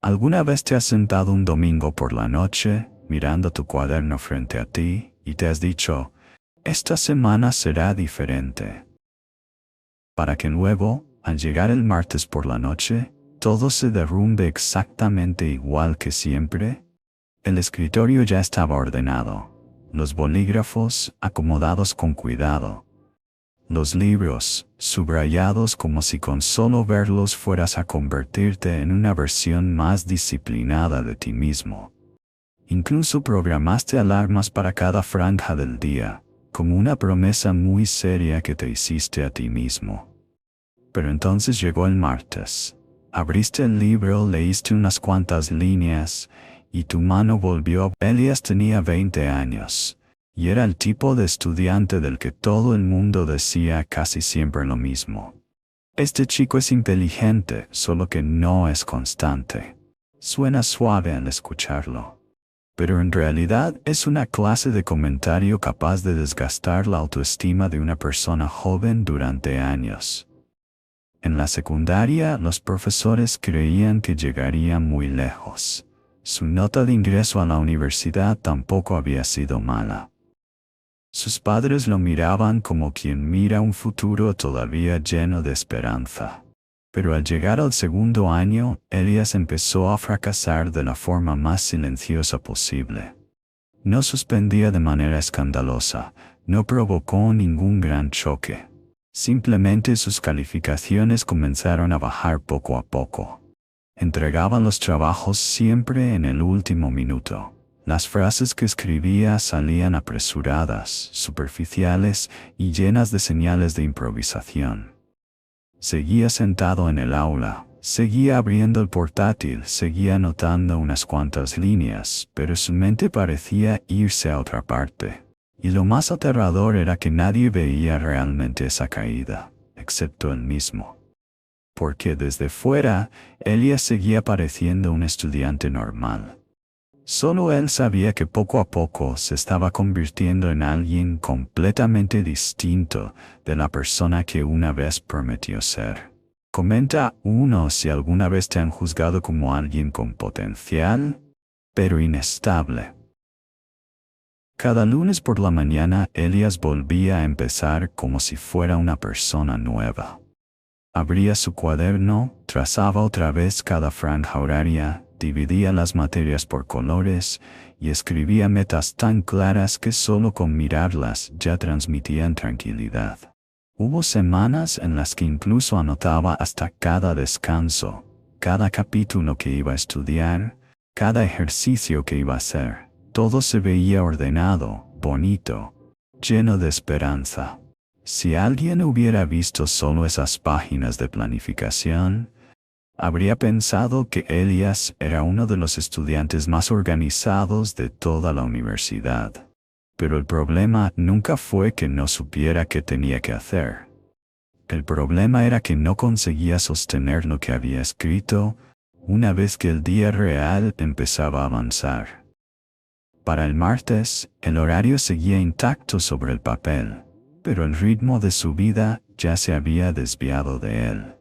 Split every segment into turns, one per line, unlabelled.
¿Alguna vez te has sentado un domingo por la noche, mirando tu cuaderno frente a ti, y te has dicho, esta semana será diferente? Para que luego, al llegar el martes por la noche, todo se derrumbe exactamente igual que siempre. El escritorio ya estaba ordenado, los bolígrafos acomodados con cuidado, los libros subrayados como si con solo verlos fueras a convertirte en una versión más disciplinada de ti mismo. Incluso programaste alarmas para cada franja del día, como una promesa muy seria que te hiciste a ti mismo. Pero entonces llegó el martes. Abriste el libro, leíste unas cuantas líneas, y tu mano volvió. Elías tenía 20 años, y era el tipo de estudiante del que todo el mundo decía casi siempre lo mismo. Este chico es inteligente, solo que no es constante. Suena suave al escucharlo, pero en realidad es una clase de comentario capaz de desgastar la autoestima de una persona joven durante años. En la secundaria, los profesores creían que llegaría muy lejos. Su nota de ingreso a la universidad tampoco había sido mala. Sus padres lo miraban como quien mira un futuro todavía lleno de esperanza. Pero al llegar al segundo año, Elías empezó a fracasar de la forma más silenciosa posible. No suspendía de manera escandalosa, no provocó ningún gran choque. Simplemente sus calificaciones comenzaron a bajar poco a poco. Entregaba los trabajos siempre en el último minuto. Las frases que escribía salían apresuradas, superficiales y llenas de señales de improvisación. Seguía sentado en el aula, seguía abriendo el portátil, seguía anotando unas cuantas líneas, pero su mente parecía irse a otra parte. Y lo más aterrador era que nadie veía realmente esa caída, excepto él mismo. Porque desde fuera, Elías seguía pareciendo un estudiante normal. Solo él sabía que poco a poco se estaba convirtiendo en alguien completamente distinto de la persona que una vez prometió ser. Comenta uno si alguna vez te han juzgado como alguien con potencial, pero inestable. Cada lunes por la mañana, Elías volvía a empezar como si fuera una persona nueva. Abría su cuaderno, trazaba otra vez cada franja horaria, dividía las materias por colores y escribía metas tan claras que solo con mirarlas ya transmitían tranquilidad. Hubo semanas en las que incluso anotaba hasta cada descanso, cada capítulo que iba a estudiar, cada ejercicio que iba a hacer. Todo se veía ordenado, bonito, lleno de esperanza. Si alguien hubiera visto solo esas páginas de planificación, habría pensado que Elías era uno de los estudiantes más organizados de toda la universidad. Pero el problema nunca fue que no supiera qué tenía que hacer. El problema era que no conseguía sostener lo que había escrito una vez que el día real empezaba a avanzar. Para el martes, el horario seguía intacto sobre el papel, pero el ritmo de su vida ya se había desviado de él.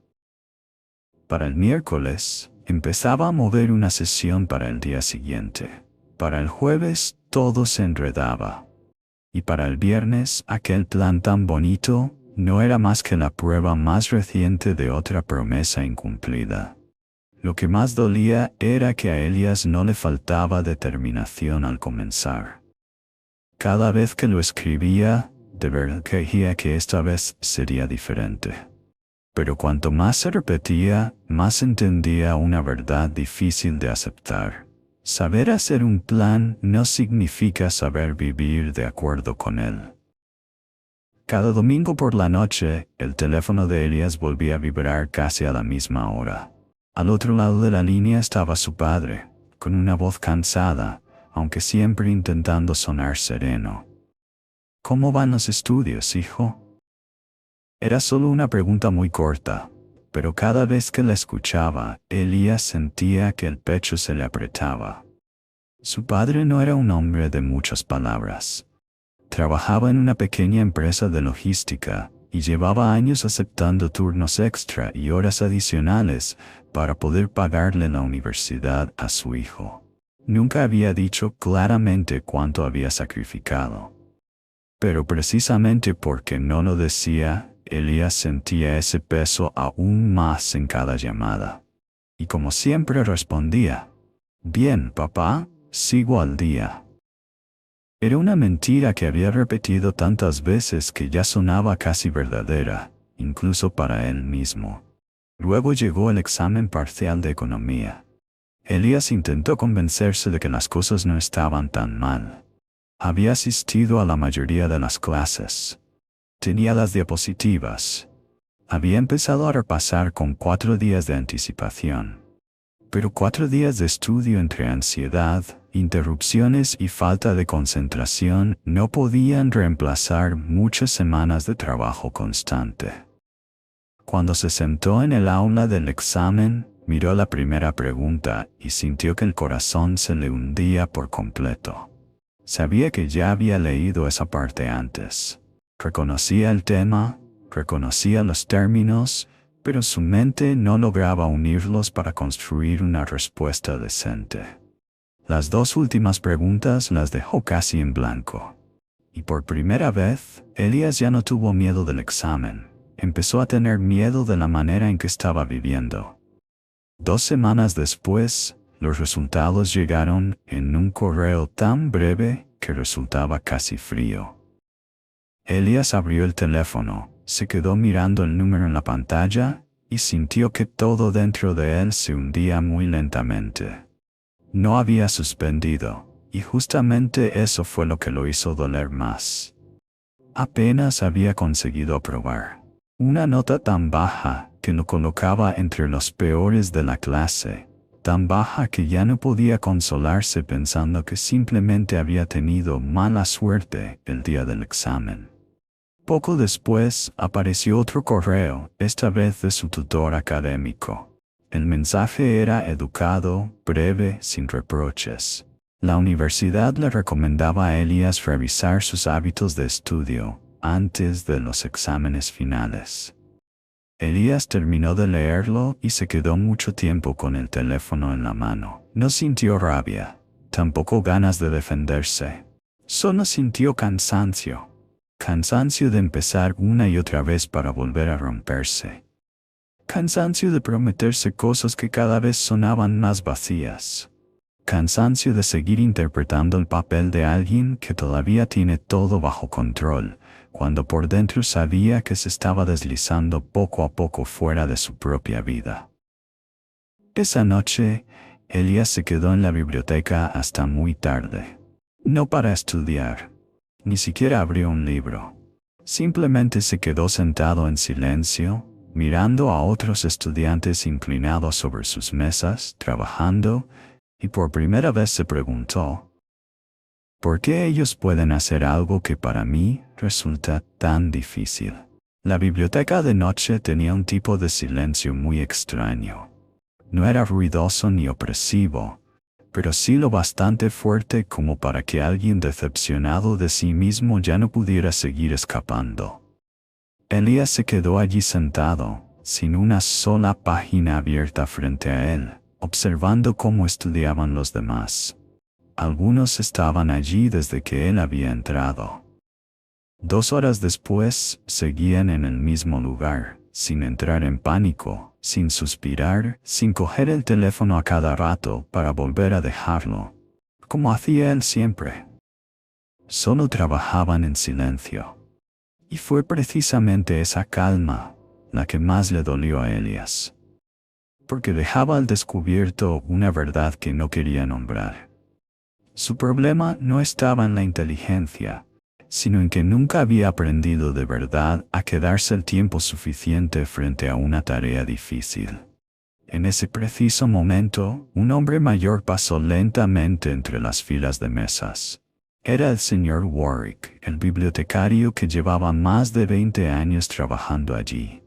Para el miércoles, empezaba a mover una sesión para el día siguiente. Para el jueves, todo se enredaba. Y para el viernes, aquel plan tan bonito no era más que la prueba más reciente de otra promesa incumplida. Lo que más dolía era que a Elías no le faltaba determinación al comenzar. Cada vez que lo escribía, de verdad creía que esta vez sería diferente. Pero cuanto más se repetía, más entendía una verdad difícil de aceptar. Saber hacer un plan no significa saber vivir de acuerdo con él. Cada domingo por la noche, el teléfono de Elías volvía a vibrar casi a la misma hora. Al otro lado de la línea estaba su padre, con una voz cansada, aunque siempre intentando sonar sereno. ¿Cómo van los estudios, hijo? Era solo una pregunta muy corta, pero cada vez que la escuchaba, Elías sentía que el pecho se le apretaba. Su padre no era un hombre de muchas palabras. Trabajaba en una pequeña empresa de logística y llevaba años aceptando turnos extra y horas adicionales para poder pagarle la universidad a su hijo. Nunca había dicho claramente cuánto había sacrificado. Pero precisamente porque no lo decía, Elías sentía ese peso aún más en cada llamada. Y como siempre respondía, «Bien, papá, sigo al día». Era una mentira que había repetido tantas veces que ya sonaba casi verdadera, incluso para él mismo. Luego llegó el examen parcial de economía. Elías intentó convencerse de que las cosas no estaban tan mal. Había asistido a la mayoría de las clases. Tenía las diapositivas. Había empezado a repasar con 4 días de anticipación. Pero 4 días de estudio entre ansiedad, interrupciones y falta de concentración no podían reemplazar muchas semanas de trabajo constante. Cuando se sentó en el aula del examen, miró la primera pregunta y sintió que el corazón se le hundía por completo. Sabía que ya había leído esa parte antes. Reconocía el tema, reconocía los términos, pero su mente no lograba unirlos para construir una respuesta decente. Las 2 últimas preguntas las dejó casi en blanco. Y por primera vez, Elías ya no tuvo miedo del examen. Empezó a tener miedo de la manera en que estaba viviendo. 2 semanas después, los resultados llegaron en un correo tan breve que resultaba casi frío. Elías abrió el teléfono, se quedó mirando el número en la pantalla y sintió que todo dentro de él se hundía muy lentamente. No había suspendido, y justamente eso fue lo que lo hizo doler más. Apenas había conseguido aprobar. Una nota tan baja que lo colocaba entre los peores de la clase, tan baja que ya no podía consolarse pensando que simplemente había tenido mala suerte el día del examen. Poco después apareció otro correo, esta vez de su tutor académico. El mensaje era educado, breve, sin reproches. La universidad le recomendaba a Elías revisar sus hábitos de estudio antes de los exámenes finales. Elías terminó de leerlo y se quedó mucho tiempo con el teléfono en la mano. No sintió rabia, tampoco ganas de defenderse. Solo sintió cansancio. Cansancio de empezar una y otra vez para volver a romperse. Cansancio de prometerse cosas que cada vez sonaban más vacías. Cansancio de seguir interpretando el papel de alguien que todavía tiene todo bajo control, cuando por dentro sabía que se estaba deslizando poco a poco fuera de su propia vida. Esa noche, Elías se quedó en la biblioteca hasta muy tarde. No para estudiar. Ni siquiera abrió un libro. Simplemente se quedó sentado en silencio, mirando a otros estudiantes inclinados sobre sus mesas, trabajando, y por primera vez se preguntó, ¿por qué ellos pueden hacer algo que para mí resulta tan difícil? La biblioteca de noche tenía un tipo de silencio muy extraño. No era ruidoso ni opresivo, pero sí lo bastante fuerte como para que alguien decepcionado de sí mismo ya no pudiera seguir escapando. Elías se quedó allí sentado, sin una sola página abierta frente a él, observando cómo estudiaban los demás. Algunos estaban allí desde que él había entrado. 2 horas después, seguían en el mismo lugar, sin entrar en pánico, sin suspirar, sin coger el teléfono a cada rato para volver a dejarlo, como hacía él siempre. Solo trabajaban en silencio. Y fue precisamente esa calma la que más le dolió a Elías, porque dejaba al descubierto una verdad que no quería nombrar. Su problema no estaba en la inteligencia, sino en que nunca había aprendido de verdad a quedarse el tiempo suficiente frente a una tarea difícil. En ese preciso momento, un hombre mayor pasó lentamente entre las filas de mesas. Era el señor Warwick, el bibliotecario que llevaba más de 20 años trabajando allí.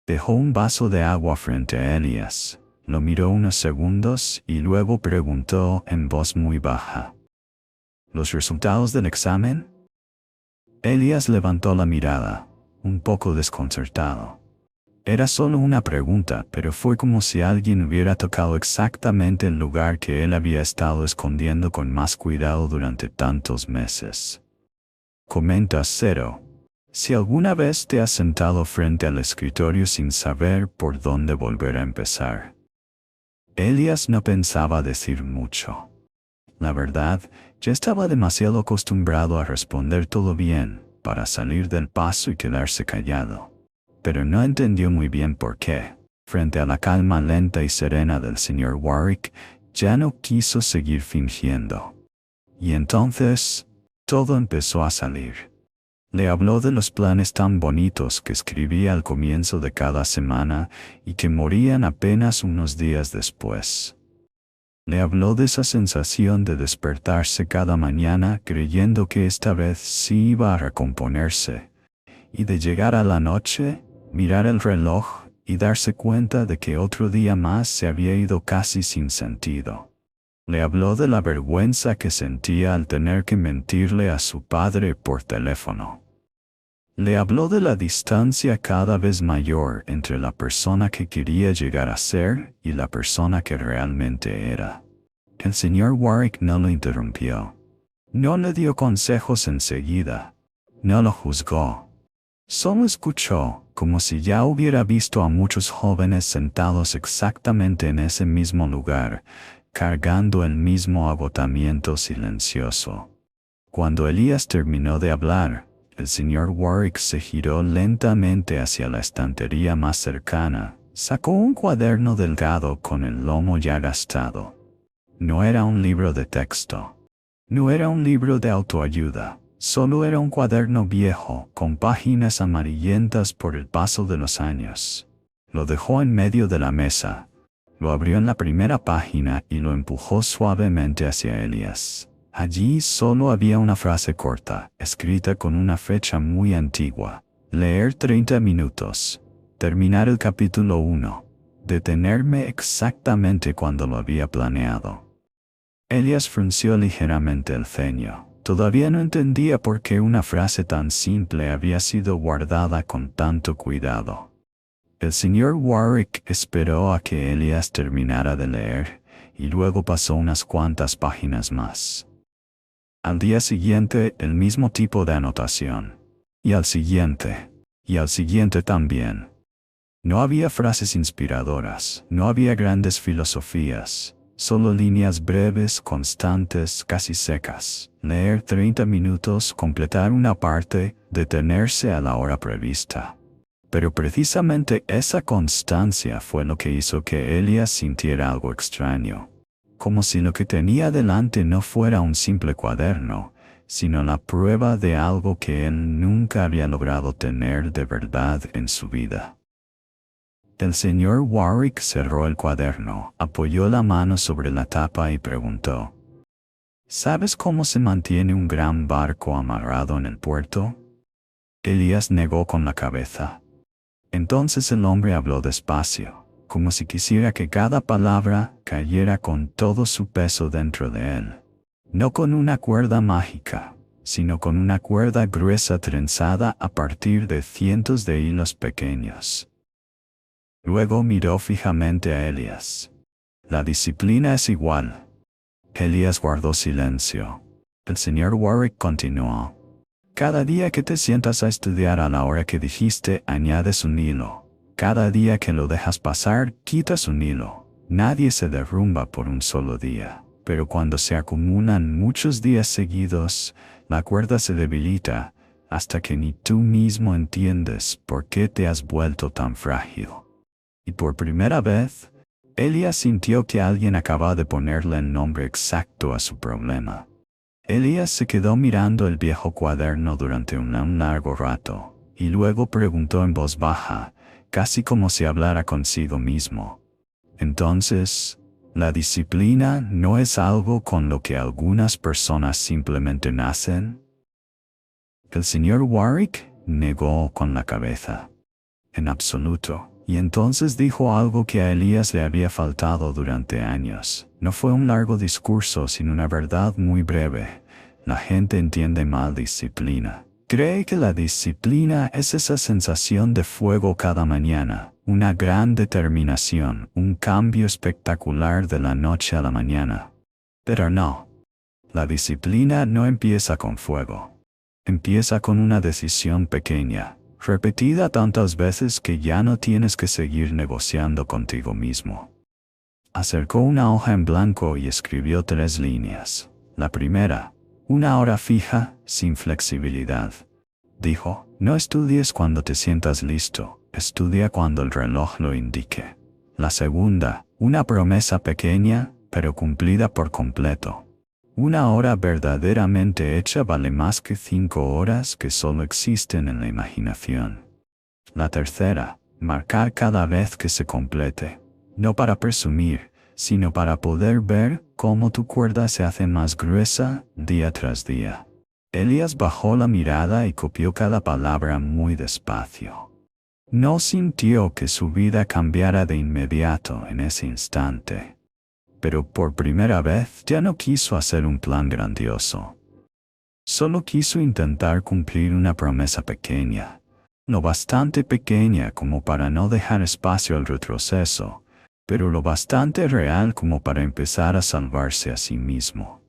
Dejó un vaso de agua frente a Elías, lo miró unos segundos y luego preguntó en voz muy baja, ¿los resultados del examen? Elías levantó la mirada, un poco desconcertado. Era solo una pregunta, pero fue como si alguien hubiera tocado exactamente el lugar que él había estado escondiendo con más cuidado durante tantos meses. Comenta Cero. Si alguna vez te has sentado frente al escritorio sin saber por dónde volver a empezar. Elías no pensaba decir mucho. La verdad, ya estaba demasiado acostumbrado a responder todo bien para salir del paso y quedarse callado. Pero no entendió muy bien por qué. Frente a la calma lenta y serena del señor Warwick, ya no quiso seguir fingiendo. Y entonces, todo empezó a salir. Le habló de los planes tan bonitos que escribía al comienzo de cada semana y que morían apenas unos días después. Le habló de esa sensación de despertarse cada mañana creyendo que esta vez sí iba a recomponerse, y de llegar a la noche, mirar el reloj y darse cuenta de que otro día más se había ido casi sin sentido. Le habló de la vergüenza que sentía al tener que mentirle a su padre por teléfono. Le habló de la distancia cada vez mayor entre la persona que quería llegar a ser y la persona que realmente era. El señor Warwick no lo interrumpió. No le dio consejos enseguida. No lo juzgó. Solo escuchó, como si ya hubiera visto a muchos jóvenes sentados exactamente en ese mismo lugar, cargando el mismo agotamiento silencioso. Cuando Elías terminó de hablar, el señor Warwick se giró lentamente hacia la estantería más cercana, sacó un cuaderno delgado con el lomo ya gastado. No era un libro de texto. No era un libro de autoayuda. Solo era un cuaderno viejo, con páginas amarillentas por el paso de los años. Lo dejó en medio de la mesa. Lo abrió en la primera página y lo empujó suavemente hacia Elías. Allí solo había una frase corta, escrita con una fecha muy antigua. Leer 30 minutos. Terminar el capítulo 1. Detenerme exactamente cuando lo había planeado. Elías frunció ligeramente el ceño. Todavía no entendía por qué una frase tan simple había sido guardada con tanto cuidado. El señor Warwick esperó a que Elías terminara de leer, y luego pasó unas cuantas páginas más. Al día siguiente, el mismo tipo de anotación. Y al siguiente también. No había frases inspiradoras, no había grandes filosofías. Solo líneas breves, constantes, casi secas. Leer 30 minutos, completar una parte, detenerse a la hora prevista. Pero precisamente esa constancia fue lo que hizo que Elías sintiera algo extraño. Como si lo que tenía delante no fuera un simple cuaderno, sino la prueba de algo que él nunca había logrado tener de verdad en su vida. El señor Warwick cerró el cuaderno, apoyó la mano sobre la tapa y preguntó: ¿Sabes cómo se mantiene un gran barco amarrado en el puerto? Elías negó con la cabeza. Entonces el hombre habló despacio, como si quisiera que cada palabra cayera con todo su peso dentro de él. No con una cuerda mágica, sino con una cuerda gruesa trenzada a partir de cientos de hilos pequeños. Luego miró fijamente a Elías. La disciplina es igual. Elías guardó silencio. El señor Warwick continuó. Cada día que te sientas a estudiar a la hora que dijiste, añades un hilo. Cada día que lo dejas pasar, quitas un hilo. Nadie se derrumba por un solo día. Pero cuando se acumulan muchos días seguidos, la cuerda se debilita, hasta que ni tú mismo entiendes por qué te has vuelto tan frágil. Y por primera vez, Elías sintió que alguien acababa de ponerle el nombre exacto a su problema. Elías se quedó mirando el viejo cuaderno durante un largo rato, y luego preguntó en voz baja, casi como si hablara consigo mismo. Entonces, ¿la disciplina no es algo con lo que algunas personas simplemente nacen? El señor Warwick negó con la cabeza. En absoluto. Y entonces dijo algo que a Elías le había faltado durante años. No fue un largo discurso, sino una verdad muy breve. La gente entiende mal disciplina. Cree que la disciplina es esa sensación de fuego cada mañana, una gran determinación, un cambio espectacular de la noche a la mañana. Pero no. La disciplina no empieza con fuego. Empieza con una decisión pequeña, repetida tantas veces que ya no tienes que seguir negociando contigo mismo. Acercó una hoja en blanco y escribió 3 líneas. La primera, una hora fija, sin flexibilidad. Dijo, no estudies cuando te sientas listo, estudia cuando el reloj lo indique. La segunda, una promesa pequeña, pero cumplida por completo. Una hora verdaderamente hecha vale más que 5 horas que solo existen en la imaginación. La tercera, marcar cada vez que se complete. No para presumir, sino para poder ver cómo tu cuerda se hace más gruesa día tras día. Elías bajó la mirada y copió cada palabra muy despacio. No sintió que su vida cambiara de inmediato en ese instante. Pero por primera vez ya no quiso hacer un plan grandioso. Solo quiso intentar cumplir una promesa pequeña, lo bastante pequeña como para no dejar espacio al retroceso, pero lo bastante real como para empezar a salvarse a sí mismo.